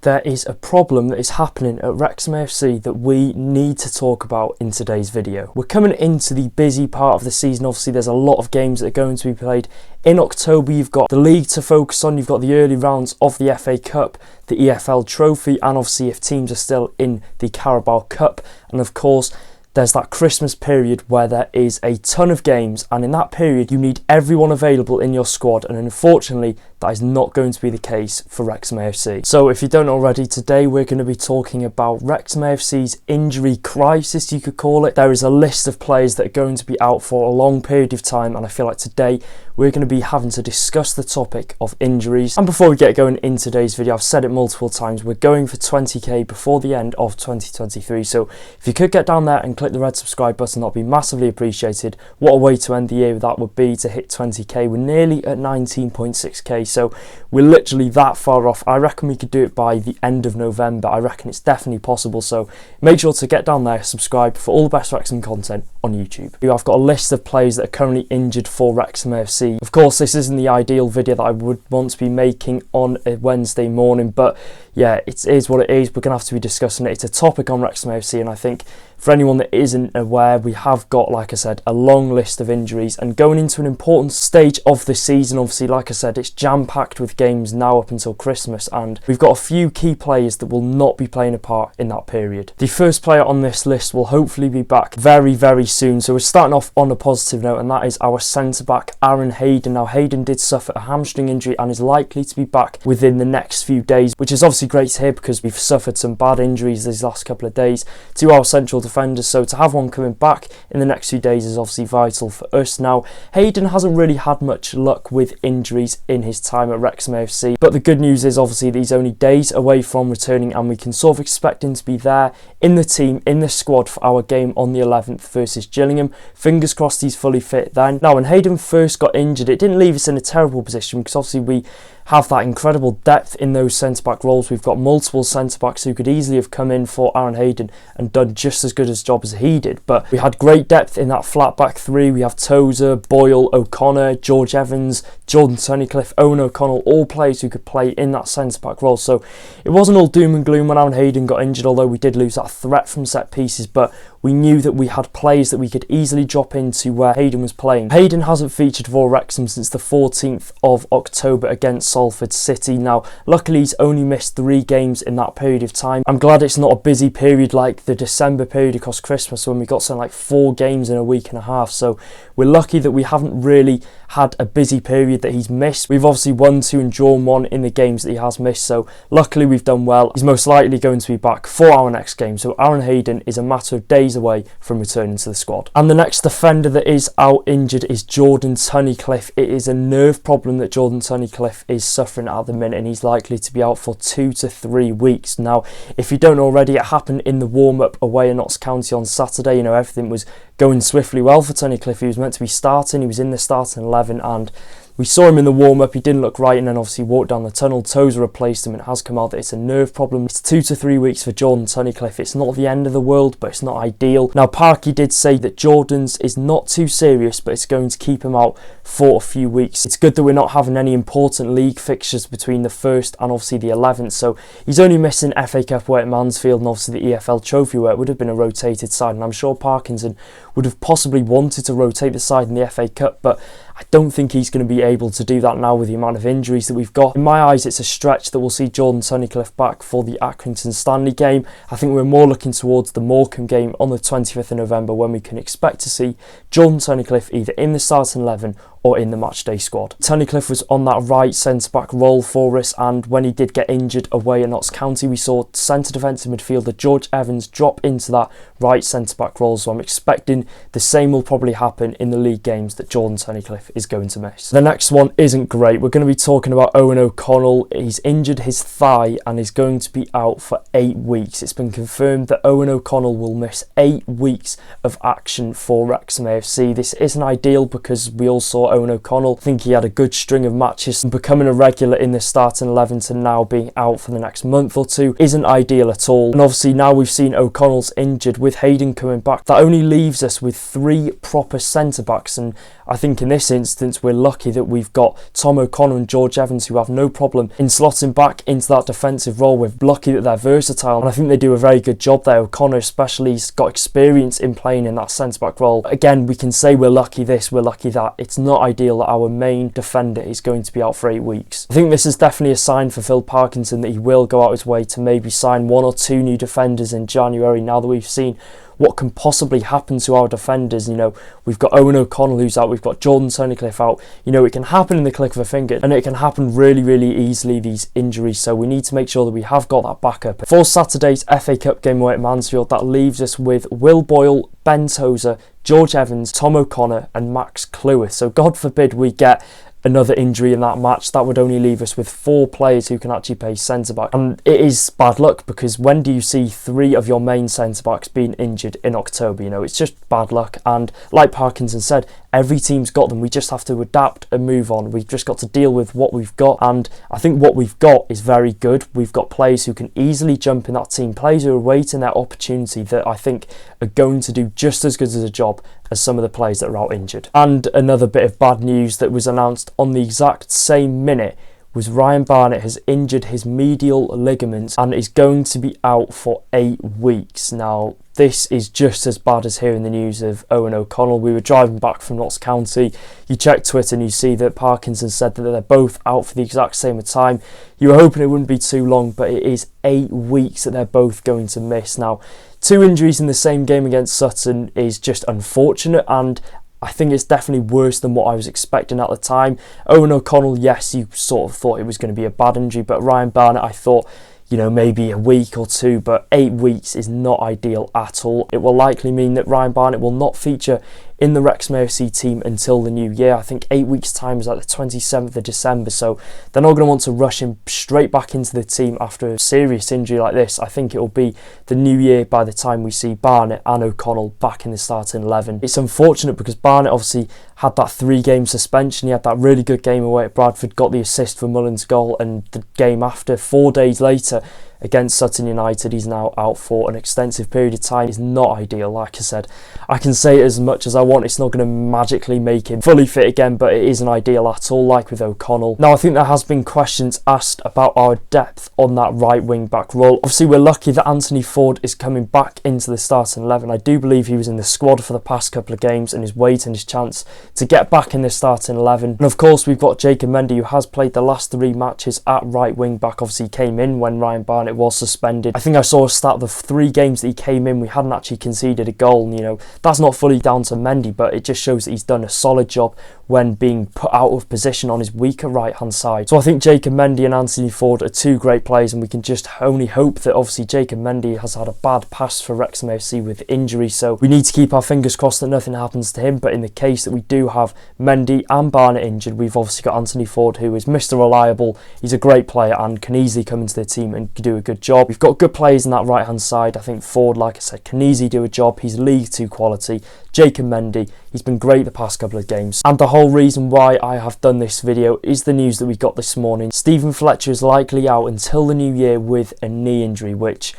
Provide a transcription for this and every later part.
there is a problem that is happening at Wrexham AFC that we need to talk about in today's video. We're coming into the busy part of the season. Obviously there's a lot of games that are going to be played. In October you've got the league to focus on, you've got the early rounds of the FA Cup, the EFL Trophy, and obviously if teams are still in the Carabao Cup, and of course there's that Christmas period where there is a ton of games, and in that period you need everyone available in your squad, and unfortunately that is not going to be the case for Wrexham AFC. So if you don't already, today we're going to be talking about Wrexham AFC's injury crisis, you could call it. There is a list of players that are going to be out for a long period of time, and I feel like today we're going to be having to discuss the topic of injuries. And before we get going in today's video, I've said it multiple times, we're going for 20k before the end of 2023, so if you could get down there and click the red subscribe button, that would be massively appreciated. What a way to end the year that would be, to hit 20k. We're nearly at 19.6k, so we're literally that far off. I reckon we could do it by the end of November. I reckon it's definitely possible, so make sure to get down there, subscribe for all the best Wrexham content on YouTube. I've got a list of players that are currently injured for Wrexham AFC. Of course, this isn't the ideal video that I would want to be making on a Wednesday morning, but yeah, it is what it is. We're going to have to be discussing it. It's a topic on Wrexham AFC, and I think for anyone that isn't aware, we have got, like I said, a long list of injuries, and going into an important stage of the season. Obviously, like I said, it's jam-packed with games now up until Christmas, and we've got a few key players that will not be playing a part in that period. The first player on this list will hopefully be back very, very soon, so we're starting off on a positive note, and that is our centre-back, Aaron Hayden. Now, Hayden did suffer a hamstring injury and is likely to be back within the next few days, which is obviously great to hear because we've suffered some bad injuries these last couple of days to our central defenders, so to have one coming back in the next few days is obviously vital for us. Now, Hayden hasn't really had much luck with injuries in his time at Wrexham AFC, but the good news is obviously that he's only days away from returning, and we can sort of expect him to be there in the team, in the squad for our game on the 11th versus Gillingham. Fingers crossed he's fully fit then. Now, when Hayden first got injured, it didn't leave us in a terrible position because obviously we have that incredible depth in those centre-back roles. We've got multiple centre-backs who could easily have come in for Aaron Hayden and done just as good a job as he did, but we had great depth in that flat back three. We have Tozer, Boyle, O'Connor, George Evans, Jordan Tunnicliffe, Owen OConnell, all players who could play in that centre-back role, so it wasn't all doom and gloom when Aaron Hayden got injured, although we did lose that threat from set pieces, but we knew that we had players that we could easily drop into where Hayden was playing. Hayden hasn't featured for Wrexham since the 14th of October against Salford City. Now, luckily he's only missed 3 games in that period of time. I'm glad it's not a busy period like the December period across Christmas when we got something like 4 games in a week and a half, so we're lucky that we haven't really had a busy period that he's missed. We've obviously won 2 and drawn 1 in the games that he has missed, so luckily we've done well. He's most likely going to be back for our next game, so Aaron Hayden is a matter of days away from returning to the squad. And the next defender that is out injured is Jordan Tunnicliffe. It is a nerve problem that Jordan Tunnicliffe is suffering at the minute, and he's likely to be out for 2 to 3 weeks. Now, if you don't already, it happened in the warm-up away at Notts County on Saturday. You know, everything was going swiftly well for Tunnicliffe. He was meant to be starting, he was in the starting 11, and we saw him in the warm-up, he didn't look right, and then obviously walked down the tunnel. Tozer replaced him, and it has come out that it's a nerve problem. It's 2 to 3 weeks for Jordan Tunnicliffe. It's not the end of the world, but it's not ideal. Now, Parky did say that Jordan's is not too serious, but it's going to keep him out for a few weeks. It's good that we're not having any important league fixtures between the 1st and obviously the 11th, so he's only missing FA Cup away at Mansfield and obviously the EFL Trophy where it would have been a rotated side, and I'm sure Parkinson would have possibly wanted to rotate the side in the FA Cup, but I don't think he's going to be able to do that now with the amount of injuries that we've got. In my eyes, it's a stretch that we'll see Jordan Tunnicliffe back for the Accrington Stanley game. I think we're more looking towards the Morecambe game on the 25th of November when we can expect to see Jordan Tunnicliffe either in the starting 11 or in the matchday squad. Tunnicliffe was on that right centre-back role for us, and when he did get injured away at Notts County, we saw centre defensive midfielder George Evans drop into that right centre-back role, so I'm expecting the same will probably happen in the league games that Jordan Tunnicliffe is going to miss. The next one isn't great. We're going to be talking about Owen OConnell. He's injured his thigh and is going to be out for 8 weeks. It's been confirmed that Owen OConnell will miss 8 weeks of action for Wrexham AFC. This isn't ideal because we all saw Owen OConnell. I think he had a good string of matches, and becoming a regular in the starting 11 to now being out for the next month or two isn't ideal at all. And obviously now we've seen O'Connell's injured, with Hayden coming back, that only leaves us with 3 proper centre-backs, and I think in this instance we're lucky that we've got Tom O'Connor and George Evans, who have no problem in slotting back into that defensive role. We're lucky that they're versatile, and I think they do a very good job there. O'Connor especially has got experience in playing in that centre-back role. Again, we can say we're lucky this, we're lucky that. It's not ideal that our main defender is going to be out for 8 weeks. I think this is definitely a sign for Phil Parkinson that he will go out his way to maybe sign 1 or 2 new defenders in January, now that we've seen what can possibly happen to our defenders. You know, we've got Owen OConnell who's out, we've got Jordan Tunnicliffe out. You know, it can happen in the click of a finger, and it can happen really, really easily, these injuries, so we need to make sure that we have got that backup. For Saturday's FA Cup game away at Mansfield, that leaves us with Will Boyle, Ben Tozer, George Evans, Tom O'Connor and Max Cleworth. So God forbid we get another injury in that match, that would only leave us with 4 players who can actually play centre-back. And it is bad luck, because when do you see 3 of your main centre-backs being injured in October? You know, it's just bad luck, and like Parkinson said, every team's got them. We just have to adapt and move on. We've just got to deal with what we've got, and I think what we've got is very good. We've got players who can easily jump in that team, players who are waiting their opportunity, that I think are going to do just as good as a job as some of the players that are out injured. And another bit of bad news that was announced on the exact same minute was Ryan Barnett has injured his medial ligaments and is going to be out for 8 weeks. Now, this is just as bad as hearing the news of Owen OConnell. We were driving back from Notts County. You check Twitter and you see that Parkinson said that they're both out for the exact same time. You were hoping it wouldn't be too long, but it is 8 weeks that they're both going to miss. Now, 2 injuries in the same game against Sutton is just unfortunate, and I think it's definitely worse than what I was expecting at the time. Owen OConnell, yes, you sort of thought it was going to be a bad injury, but Ryan Barnett, I thought, you know, maybe a week or 2, but 8 weeks is not ideal at all. It will likely mean that Ryan Barnett will not feature in the Wrexham AFC team until the new year. I think 8 weeks time is like the 27th of December, so they're not going to want to rush him straight back into the team after a serious injury like this. I think it will be the new year by the time we see Barnett and O'Connell back in the starting 11. It's unfortunate because Barnett obviously had that 3-game suspension. He had that really good game away at Bradford, got the assist for Mullen's goal, and the game after, 4 days later, against Sutton United, he's now out for an extensive period of time. It's not ideal. Like I said, I can say it as much as I want, it's not going to magically make him fully fit again, but it isn't ideal at all, like with O'Connell. Now, I think there has been questions asked about our depth on that right wing back role. Obviously, we're lucky that Anthony Ford is coming back into the starting 11. I do believe he was in the squad for the past couple of games and is waiting his chance to get back in the starting 11. And of course, we've got Jacob Mendy, who has played the last 3 matches at right wing back. Obviously, he came in when Ryan Barnett was suspended. I think I saw a stat of the 3 games that he came in, we hadn't actually conceded a goal, and you know, that's not fully down to Mendy, but it just shows that he's done a solid job when being put out of position on his weaker right hand side. So I think Jacob Mendy and Anthony Ford are 2 great players, and we can just only hope that obviously Jacob Mendy has had a bad past for Wrexham AFC with injury, so we need to keep our fingers crossed that nothing happens to him. But in the case that we do have Mendy and Barnett injured, we've obviously got Anthony Ford, who is Mr. Reliable. He's a great player and can easily come into the team and do a good job. We've got good players in that right hand side. I think Ford, like I said, can easily do a job. He's League 2 quality. Jacob Mendy, he's been great the past couple of games. And the whole reason why I have done this video is the news that we got this morning. Stephen Fletcher is likely out until the new year with a knee injury, which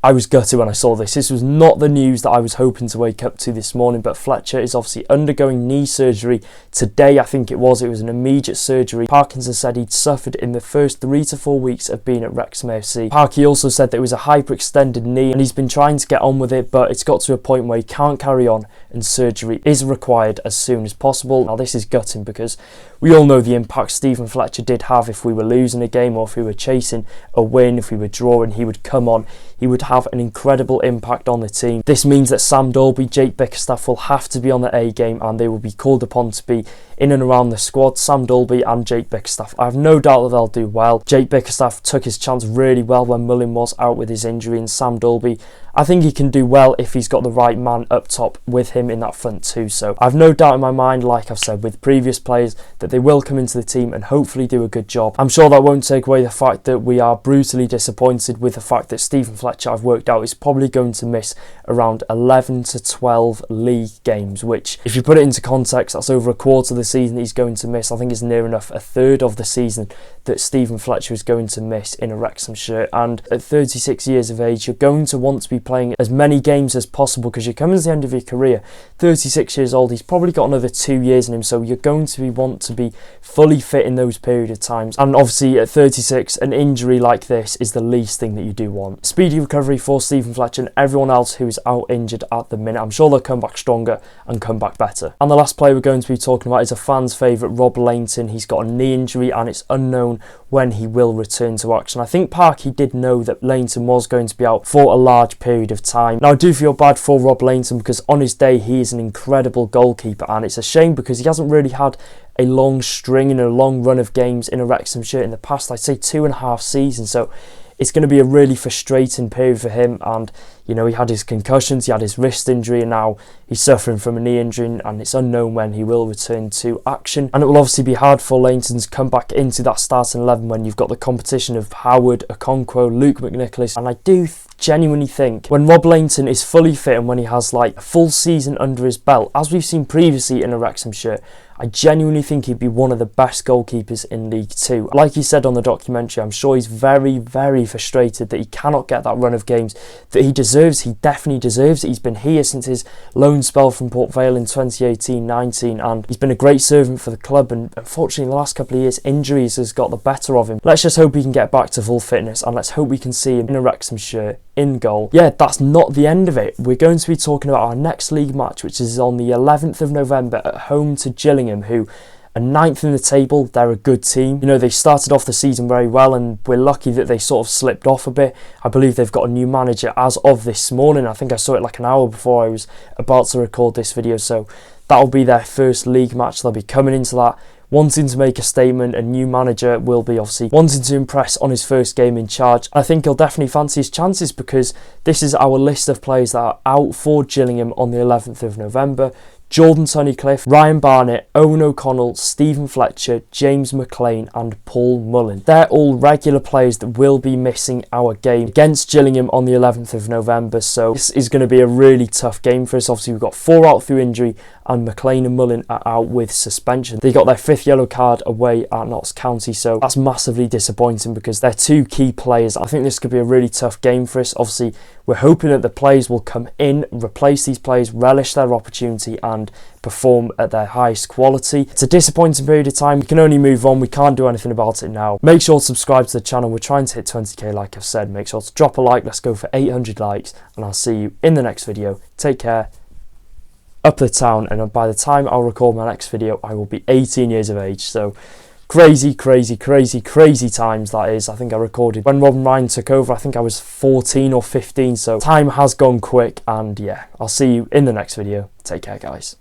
I was gutted when I saw this. This was not the news that I was hoping to wake up to this morning, but Fletcher is obviously undergoing knee surgery today. I think it was an immediate surgery. Parkinson said he'd suffered in the first 3 to 4 weeks of being at Wrexham AFC. Parky also said that it was a hyperextended knee and he's been trying to get on with it, but it's got to a point where he can't carry on and surgery is required as soon as possible. Now, this is gutting because we all know the impact Stephen Fletcher did have if we were losing a game or if we were chasing a win, if we were drawing. He would come on, he would have an incredible impact on the team. This means that Sam Dolby, Jake Bickerstaff will have to be on the A game and they will be called upon to be in and around the squad. Sam Dolby and Jake Bickerstaff, I have no doubt that they'll do well. Jake Bickerstaff took his chance really well when Mullen was out with his injury, and Sam Dolby, I think he can do well if he's got the right man up top with him in that front too. So I've no doubt in my mind, like I've said with previous players, that they will come into the team and hopefully do a good job. I'm sure that won't take away the fact that we are brutally disappointed with the fact that Stephen Fletcher, I've worked out, is probably going to miss around 11 to 12 league games, which if you put it into context, that's over a quarter of the season that he's going to miss. I think it's near enough a third of the season that Stephen Fletcher is going to miss in a Wrexham shirt. And at 36 years of age, you're going to want to be playing as many games as possible because you're coming to the end of your career. 36 years old, he's probably got another 2 years in him, so you're going to want to be fully fit in those period of times. And obviously at 36, an injury like this is the least thing that you do want. Speedy recovery for Stephen Fletcher and everyone else who is out injured at the minute. I'm sure they'll come back stronger and come back better. And the last player we're going to be talking about is a fan's favourite, Rob Lainton. He's got a knee injury and it's unknown when he will return to action. I think Parky did know that Lainton was going to be out for a large period of time. Now I do feel bad for Rob Lainton because on his day he is an incredible goalkeeper, and it's a shame because he hasn't really had a long string and a long run of games in a Wrexham shirt in the past, I'd say 2.5 seasons. So it's going to be a really frustrating period for him. And you know, he had his concussions, he had his wrist injury, and now he's suffering from a knee injury, and it's unknown when he will return to action. And it will obviously be hard for Lainton to come back into that starting 11 when you've got the competition of Howard, Okonkwo, Luke McNicholas. And I do genuinely think when Rob Lainton is fully fit and when he has like a full season under his belt, as we've seen previously in a Wrexham shirt, I genuinely think he'd be one of the best goalkeepers in League Two. Like he said on the documentary, I'm sure he's very, very frustrated that he cannot get that run of games that he deserves. He definitely deserves it. He's been here since his loan spell from Port Vale in 2018-19, and he's been a great servant for the club, and unfortunately in the last couple of years injuries has got the better of him. Let's just hope he can get back to full fitness, and let's hope we can see him in a Wrexham shirt in goal. Yeah, that's not the end of it. We're going to be talking about our next league match, which is on the 11th of November at home to Gillingham, who are 9th in the table. They're a good team. You know, they started off the season very well, and we're lucky that they sort of slipped off a bit. I believe they've got a new manager as of this morning. I think I saw it like an hour before I was about to record this video, so that'll be their first league match. They'll be coming into that wanting to make a statement. A new manager will be obviously wanting to impress on his first game in charge. I think he'll definitely fancy his chances because this is our list of players that are out for Gillingham on the 11th of November. Jordan Tunnicliffe, Ryan Barnett, Owen OConnell, Stephen Fletcher, James McLean and Paul Mullen. They're all regular players that will be missing our game against Gillingham on the 11th of November. So this is going to be a really tough game for us. Obviously we've got 4 out through injury and McLean and Mullen are out with suspension. They got their 5th yellow card away at Notts County, so that's massively disappointing because they're 2 key players. I think this could be a really tough game for us. Obviously we're hoping that the players will come in, replace these players, relish their opportunity and perform at their highest quality. It's a disappointing period of time. We can only move on. We can't do anything about it now. Make sure to subscribe to the channel. We're trying to hit 20k like I've said. Make sure to drop a like. Let's go for 800 likes and I'll see you in the next video. Take care. Up the town, and by the time I'll record my next video I will be 18 years of age. So crazy times that is. I think I recorded when Robin Ryan took over. I think I was 14 or 15, so time has gone quick. And yeah, I'll see you in the next video. Take care guys.